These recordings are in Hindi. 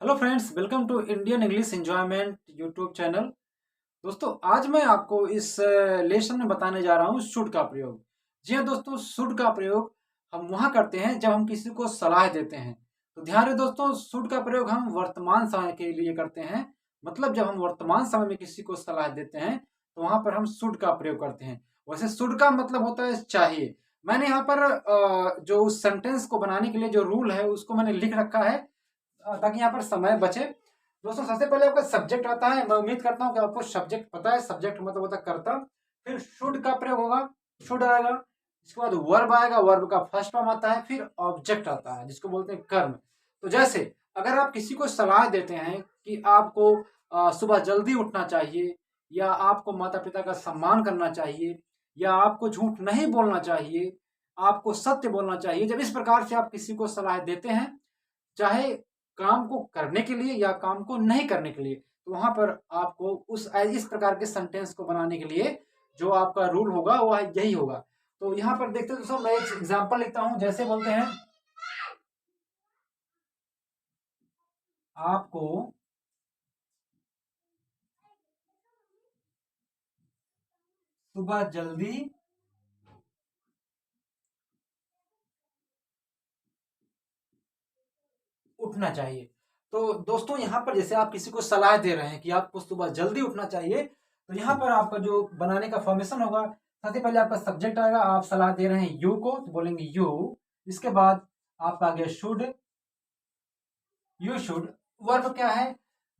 Hello friends, welcome to Indian English enjoyment YouTube channel. दोस्तों, आज मैं आपको इस लेसन में बताने जा रहा हूँ शुड का प्रयोग। जी हाँ दोस्तों, शुड का प्रयोग हम वहाँ करते हैं जब हम किसी को सलाह देते हैं। तो ध्यान रहे दोस्तों, शुड का प्रयोग हम वर्तमान समय के लिए करते हैं। मतलब जब हम वर्तमान समय में किसी को सलाह देते हैं तो वहाँ पर हम शुड का प्रयोग करते हैं। वैसे शुड का मतलब होता है चाहिए। मैंने यहाँ पर जो उस सेंटेंस को बनाने के लिए जो रूल है उसको मैंने लिख रखा है ताकि यहाँ पर समय बचे। दोस्तों, सबसे पहले आपका सब्जेक्ट आता है। मैं उम्मीद करता हूँ कि आपको सब्जेक्ट पता है। सब्जेक्ट मतलब होता है कर्ता। फिर शुड का प्रयोग होगा, शुड आएगा। इसके बाद वर्ब आएगा, वर्ब का फर्स्ट फॉर्म आता है। फिर ऑब्जेक्ट आता है जिसको बोलते हैं कर्म। तो जैसे अगर आप किसी को सलाह देते हैं कि आपको सुबह जल्दी उठना चाहिए, या आपको माता पिता का सम्मान करना चाहिए, या आपको झूठ नहीं बोलना चाहिए, आपको सत्य बोलना चाहिए, जब इस प्रकार से आप किसी को सलाह देते हैं, चाहे काम को करने के लिए या काम को नहीं करने के लिए, तो वहां पर आपको उस इस प्रकार के सेंटेंस को बनाने के लिए जो आपका रूल होगा वह यही होगा। तो यहाँ पर देखते हैं दोस्तों, मैं एक एग्जांपल लिखता हूं। जैसे बोलते हैं, आपको सुबह जल्दी उठना चाहिए। तो दोस्तों, यहाँ पर जैसे आप किसी को सलाह दे रहे हैं कि आपको सुबह जल्दी उठना चाहिए, तो यहाँ पर आपका जो बनाने का फॉर्मेशन होगा, सबसे पहले आपका सब्जेक्ट आएगा। आप सलाह दे रहे हैं यू को, तो बोलेंगे यू। इसके बाद आपका आ गया शुड, यू शुड। वर्ब क्या है?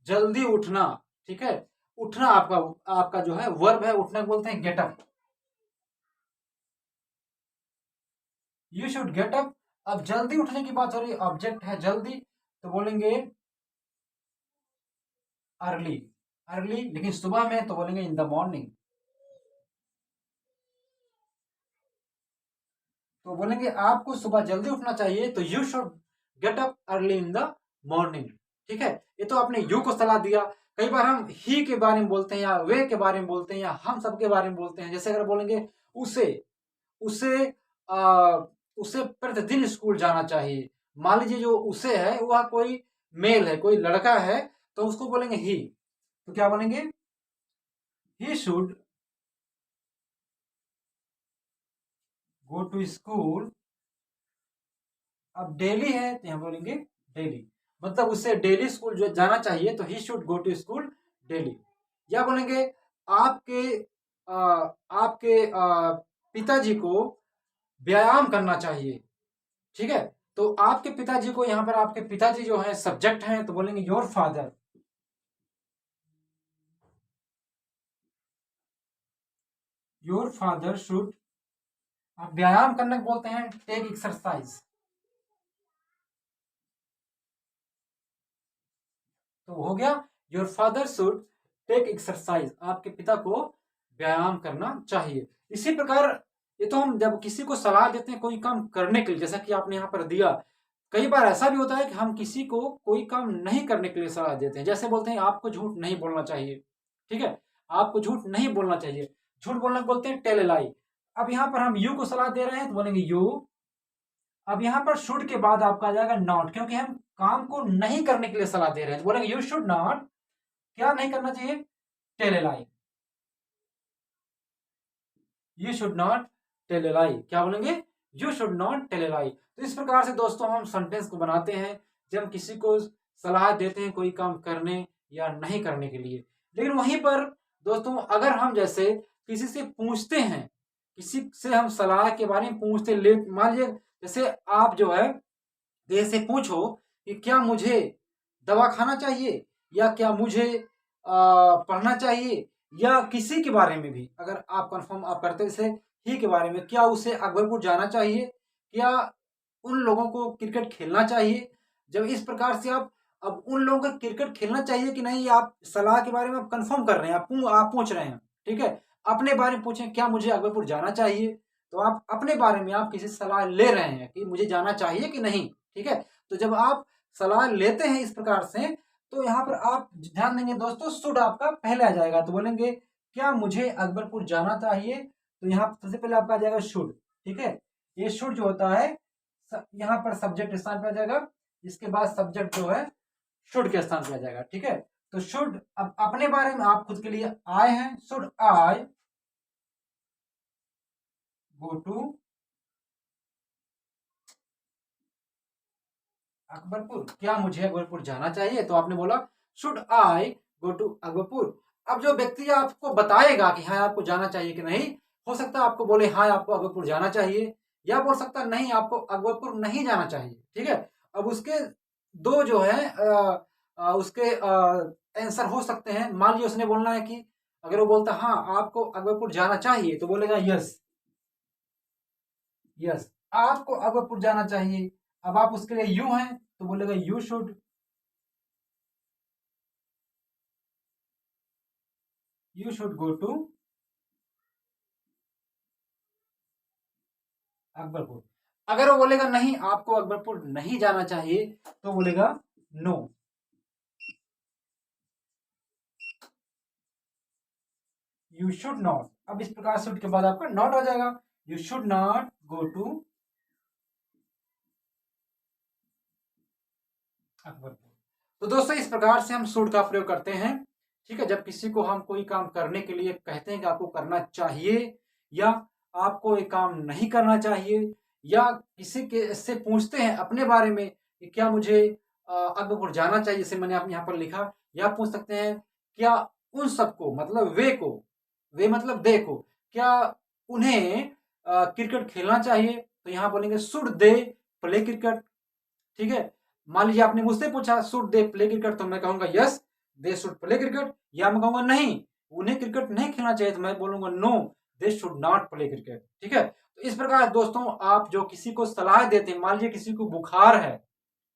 जल्दी उठना। ठीक है, उठना आपका आपका जो है वर्ब है। उठना को बोलते हैं get up. You should get up. अब जल्दी उठने की बात हो रही है, ऑब्जेक्ट है जल्दी, तो बोलेंगे अर्ली। अर्ली लेकिन सुबह में, तो बोलेंगे इन द मॉर्निंग। तो बोलेंगे आपको सुबह जल्दी उठना चाहिए, तो you should get up early in the morning. ठीक है, ये तो आपने यू को सलाह दिया। कई बार हम ही के बारे में बोलते हैं, या वे के बारे में बोलते हैं, या हम सब के बारे में बोलते हैं। जैसे अगर बोलेंगे उसे उसे आ, उसे प्रतिदिन स्कूल जाना चाहिए। मान लीजिए जो उसे है वह कोई मेल है, कोई लड़का है, तो उसको बोलेंगे ही। तो क्या बोलेंगे? He should go to school. अब डेली है तो यहाँ बोलेंगे डेली। मतलब उसे डेली स्कूल जो जाना चाहिए, तो he should go to school daily. या बोलेंगे आपके आपके पिताजी को व्यायाम करना चाहिए। ठीक है, तो आपके पिताजी को, यहाँ पर आपके पिताजी जो है सब्जेक्ट हैं, तो बोलेंगे your father. Your father should. आप व्यायाम करने को बोलते हैं टेक एक्सरसाइज। तो हो गया your father should take exercise. आपके पिता को व्यायाम करना चाहिए। इसी प्रकार ये तो हम जब किसी को सलाह देते हैं कोई काम करने के लिए, जैसा कि आपने यहाँ पर दिया। कई बार ऐसा भी होता है कि हम किसी को कोई काम नहीं करने के लिए सलाह देते हैं। जैसे बोलते हैं आपको झूठ नहीं बोलना चाहिए। ठीक है, आपको झूठ नहीं बोलना चाहिए। झूठ बोलना को बोलते हैं टेल ए लाई। अब यहाँ पर हम यू को सलाह दे रहे हैं, तो बोलेंगे यू। अब यहाँ पर शुड के बाद आपका आ जाएगा नॉट, क्योंकि हम काम को नहीं करने के लिए सलाह दे रहे हैं, तो बोलेंगे यू शुड नॉट। क्या नहीं करना चाहिए? Tell a lie. You should not tell a lie. क्या बोलेंगे? You should not tell a lie. तो इस प्रकार से दोस्तों हम सेंटेंस को बनाते हैं जब हम किसी को सलाह देते हैं कोई काम करने या नहीं करने के लिए। लेकिन वहीं पर दोस्तों, अगर हम जैसे किसी से पूछते हैं, किसी से हम सलाह के बारे में पूछते, ले मान लीजिए जैसे आप जो है जैसे पूछो कि क्या मुझे दवा खाना चाहिए, या क्या मुझे पढ़ना चाहिए, या किसी के बारे में भी अगर आप कंफर्म आप करते, जैसे ही के बारे में, क्या उसे अकबरपुर जाना चाहिए, क्या उन लोगों को क्रिकेट खेलना चाहिए। जब इस प्रकार से आप, अब उन लोगों को क्रिकेट खेलना चाहिए कि नहीं, आप सलाह के बारे में आप कंफर्म कर रहे हैं, आप पूछ रहे हैं। ठीक है, अपने बारे में पूछें क्या मुझे अकबरपुर जाना चाहिए, तो आप अपने बारे में आप किसी सलाह ले रहे हैं कि मुझे जाना चाहिए कि नहीं। ठीक है, तो जब आप सलाह लेते हैं इस प्रकार से, तो यहाँ पर आप ध्यान देंगे दोस्तों, शुड आपका पहले आ जाएगा। तो बोलेंगे क्या मुझे अकबरपुर जाना चाहिए, तो यहाँ सबसे पहले आपका आ जाएगा शुड। ठीक है, ये शुड जो होता है यहाँ पर सब्जेक्ट स्थान पे आ जाएगा। इसके बाद सब्जेक्ट जो है शुड के स्थान पे आ जाएगा। ठीक है, तो शुड, अब अपने बारे में आप खुद के लिए आए हैं, should I go to Akbarpur, क्या मुझे अकबरपुर जाना चाहिए? तो आपने बोला should I go to Akbarpur. अब जो व्यक्ति आपको बताएगा कि हाँ आपको जाना चाहिए कि नहीं, हो सकता है आपको बोले हाँ आपको अकबरपुर जाना चाहिए, या बोल सकता है नहीं आपको अकबरपुर नहीं जाना चाहिए। ठीक है, अब उसके दो जो है उसके आंसर हो सकते हैं। मान लीजिए उसने बोलना है कि अगर वो बोलता हाँ आपको अकबरपुर जाना चाहिए तो बोलेगा यस, यस आपको अकबरपुर जाना चाहिए। अब आप उसके लिए यू हैं तो बोलेगा you should, you should go to Akbarpur. अगर वो बोलेगा नहीं आपको अकबरपुर नहीं जाना चाहिए तो बोलेगा नो, यू शुड नॉट। अब इस प्रकार शुड के बाद आपका नॉट आ जाएगा, you should not go to Akbarpur. तो दोस्तों इस प्रकार से हम शुड का प्रयोग करते हैं। ठीक है, जब किसी को हम कोई काम करने के लिए कहते हैं कि आपको करना चाहिए, या आपको एक काम नहीं करना चाहिए, या किसी के से पूछते हैं अपने बारे में कि क्या मुझे अकबरपुर जाना चाहिए, जैसे मैंने आप यहाँ पर लिखा, या पूछ सकते हैं क्या उन सबको, मतलब वे को, वे मतलब दे को, क्या उन्हें क्रिकेट खेलना चाहिए, तो यहाँ बोलेंगे शुड दे प्ले क्रिकेट। ठीक है, मान लीजिए आपने मुझसे पूछा शुड दे प्ले क्रिकेट, तो मैं कहूंगा yes they should play cricket, या मैं कहूंगा नहीं उन्हें क्रिकेट नहीं खेलना चाहिए, तो मैं बोलूंगा no they should not play cricket. ठीक है, तो इस प्रकार दोस्तों आप जो किसी को सलाह देते हैं, मान लीजिए किसी को बुखार है,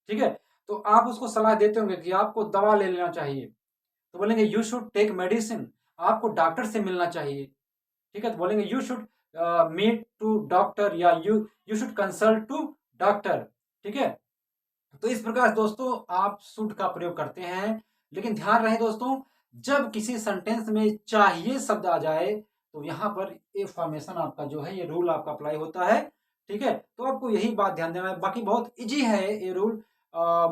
ठीक है, तो आप उसको सलाह देते होंगे कि आपको दवा ले लेना चाहिए, तो बोलेंगे यू शुड टेक मेडिसिन, आपको डॉक्टर से मिलना चाहिए। ठीक है, तो बोलेंगे you should meet to doctor, या you should consult to doctor. ठीक है, तो इस प्रकार दोस्तों आप शुड का प्रयोग करते हैं। लेकिन ध्यान रहे दोस्तों, जब किसी सेंटेंस में चाहिए शब्द आ जाए तो यहां पर ये फॉर्मेशन आपका जो है, ये रूल आपका अप्लाई होता है। ठीक है, तो आपको यही बात ध्यान देना है, बाकी बहुत इजी है ये रूल।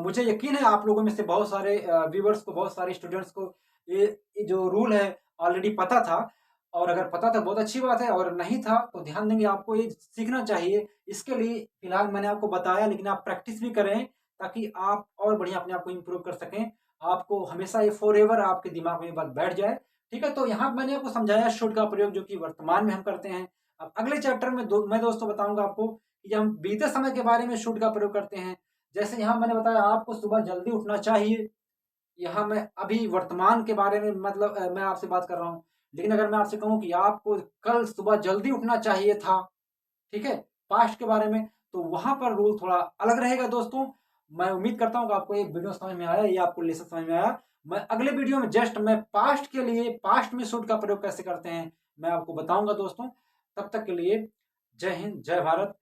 मुझे यकीन है आप लोगों में से बहुत सारे व्यूवर्स को, बहुत सारे स्टूडेंट्स को ये जो रूल है ऑलरेडी पता था, और अगर पता था बहुत अच्छी बात है, और नहीं था तो ध्यान देंगे, आपको ये सीखना चाहिए। इसके लिए फिलहाल मैंने आपको बताया, लेकिन आप प्रैक्टिस भी करें ताकि आप और बढ़िया अपने आप को इम्प्रूव कर सकें। आपको हमेशा ये फॉर एवर आपके दिमाग में ये बात बैठ जाए। ठीक है, तो यहाँ मैंने आपको समझाया शुड का प्रयोग जो कि वर्तमान में हम करते हैं। अब अगले चैप्टर में मैं दोस्तों बताऊंगा आपको कि जब हम बीते समय के बारे में शुड का प्रयोग करते हैं। जैसे यहाँ मैंने बताया आपको सुबह जल्दी उठना चाहिए, यहाँ मैं अभी वर्तमान के बारे में, मतलब मैं आपसे बात कर रहा हूँ। लेकिन अगर मैं आपसे कहूँ कि आपको कल सुबह जल्दी उठना चाहिए था, ठीक है, पास्ट के बारे में, तो वहां पर रूल थोड़ा अलग रहेगा दोस्तों। मैं उम्मीद करता हूँ कि आपको ये वीडियो समझ में आया, या आपको लेसन समझ में आया। मैं अगले वीडियो में जस्ट मैं पास्ट के लिए, पास्ट में शुड का प्रयोग कैसे करते हैं मैं आपको बताऊंगा दोस्तों। तब तक के लिए जय हिंद, जय भारत।